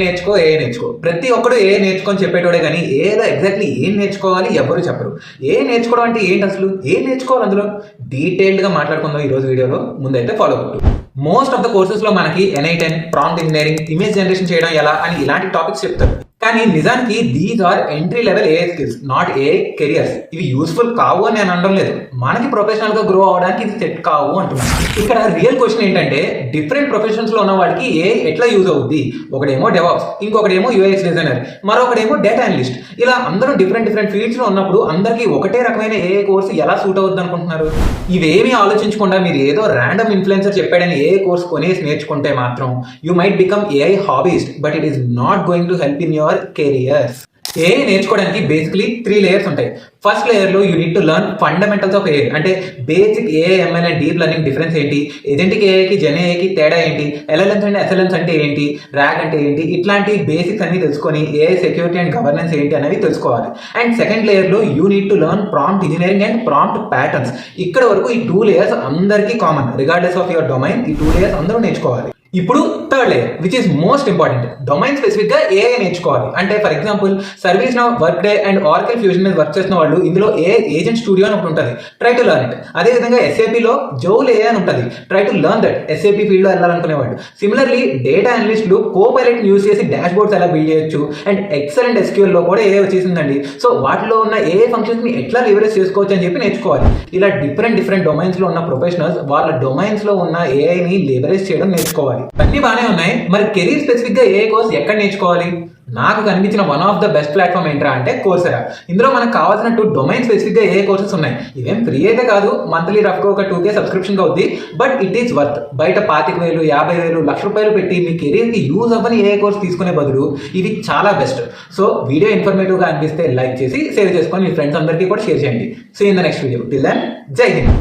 నేర్చుకో ప్రతి ఒక్కడు నేర్చుకొని చెప్పేటోడే కానీ ఏదో ఎగ్జాక్ట్లీ ఏం నేర్చుకోవాలి ఎవరు చెప్పరు. నేర్చుకోవడం అంటే ఏంటి, అసలు ఏం నేర్చుకోవాలి అందులో డీటెయిల్డ్గా మాట్లాడుకుందాం ఈరోజు వీడియోలో. ముందైతే ఫాలో అవుతూ మోస్ట్ ఆఫ్ ద కోర్సెస్లో మనకి NI10, prompt engineering, image generation చేయడం ఎలా అని ఇలాంటి టాపిక్స్ చెప్తారు. కానీ నిజానికి these are entry level AI skills, not AI careers. ఇవి యూస్ఫుల్ కావు అని నేను అనడం లేదు, మనకి ప్రొఫెషనల్ గా గ్రో అవడానికి ఇది సెట్ కావు అంటున్నాను. ఇక్కడ రియల్ క్వశ్చన్ ఏంటంటే డిఫరెంట్ ప్రొఫెషన్స్ లో ఉన్న వాళ్ళకి AI ఎట్లా యూజ్ అవుద్ది. ఒకడేమో డెవాప్స్, ఇంకొకడేమో UX డిజైనర్, మరొకడేమో డేటా అనలిస్ట్. ఇలా అందరూ డిఫరెంట్ ఫీల్డ్స్ లో ఉన్నప్పుడు అందరికీ ఒకటే రకమైన AI కోర్సు ఎలా సూట్ అవుద్ది అనుకుంటున్నారు? ఇవేమీ ఆలోచించకుండా మీరు ఏదో ర్యాండమ్ ఇన్ఫ్లుయెన్సర్ చెప్పాడని AI కోర్స్ కొనేసి నేర్చుకుంటే మాత్రం you might become AI hobbyist, but it is not going to help in your careers. AI నేర్చుకోవడానికి బేసిక్లీ 3 లేయర్స్ ఉంటాయి. ఫస్ట్ లేయర్లో you need to learn fundamentals of AI, అంటే basic AI, ML and deep learning difference ఏంటి, agentic AIకి gen AIకి తేడా ఏంటి, LLMs and SLMs అంటే ఏంటి, RAG అంటే ఏంటి, ఇట్లాంటి బేసిక్స్ అన్ని తెలుసుకొని AI సెక్యూరిటీ అండ్ గవర్నెన్స్ ఏంటి అనేవి తెలుసుకోవాలి. అండ్ సెకండ్ లేయర్లో you need to learn prompt engineering and prompt patterns. ఇక్కడ వరకు ఈ 2 లేయర్స్ అందరికీ common, regardless of your domain. ఈ 2 లేయర్స్ అందరూ నేర్చుకోవాలి. ఇప్పుడు third layer which is most important, domain specific గా AI నేర్చుకోవాలి. అంటే for example service now, work day and ఆర్కిల్ fusion మీద వర్క్ చేసిన వాళ్ళు ఇందులో AI ఏజెంట్ స్టూడియో అని ఒకటి ఉంటుంది, ట్రై టు లెర్న్ ఇట్. అదేవిధంగా SAP లో జోల్ AI అని ఉంటుంది, try to learn that. SAP field లో వెళ్ళాలనుకునేవాళ్ళు. సిమిలర్లీ డేటా అనలిస్టులు కోపైలట్ యూజ్ చేసి డాష్ బోర్డ్స్ ఎలా బిల్డ్ చేయొచ్చు. అండ్ ఎక్సెల్ అండ్ SQL లో కూడా AI వచ్చేసిందండి. సో వాటిలో ఉన్న AI ఫంక్షన్స్ ని ఎట్లా లివరేజ్ చేసుకోవచ్చు అని చెప్పి నేర్చుకోవాలి. ఇలా డిఫరెంట్ డొమైన్స్ లో ఉన్న ప్రొఫెషనల్స్ వాళ్ళ డొమైన్స్ లో ఉన్న AI ని లివరేజ్ చేయడం నేర్చుకోవాలి. అన్ని బాగానే ఉన్నాయి, మరి కెరీర్ స్పెసిఫిక్ గా AI కోర్స్ ఎక్కడ నేర్చుకోవాలి? నాకు కనిపించిన one of the best platform ఏంట్రా అంటే కోర్సెరా. ఇందులో మనకు కావాల్సినట్టు డొమైన్ స్పెసిఫిక్ గా AI కోర్సెస్ ఉన్నాయి. ఇవేం ఫ్రీ అయితే కాదు, మంత్లీ రఫ్గా ఒక 2K సబ్స్క్రిప్షన్ అవుద్ది, బట్ ఇట్ ఈస్ వర్త్. బయట 25,000, 50,000, ₹1,00,000 పెట్టి మీ కెరీర్ కి యూజ్ అవ్వని AI కోర్స్ తీసుకునే బదులు ఇది చాలా బెస్ట్. సో వీడియో ఇన్ఫర్మేటివ్ గా అనిపిస్తే లైక్ చేసి, షేర్ చేసుకొని మీ ఫ్రెండ్స్ అందరికీ కూడా షేర్ చేయండి. See in the next video. Till then, Jai Hind.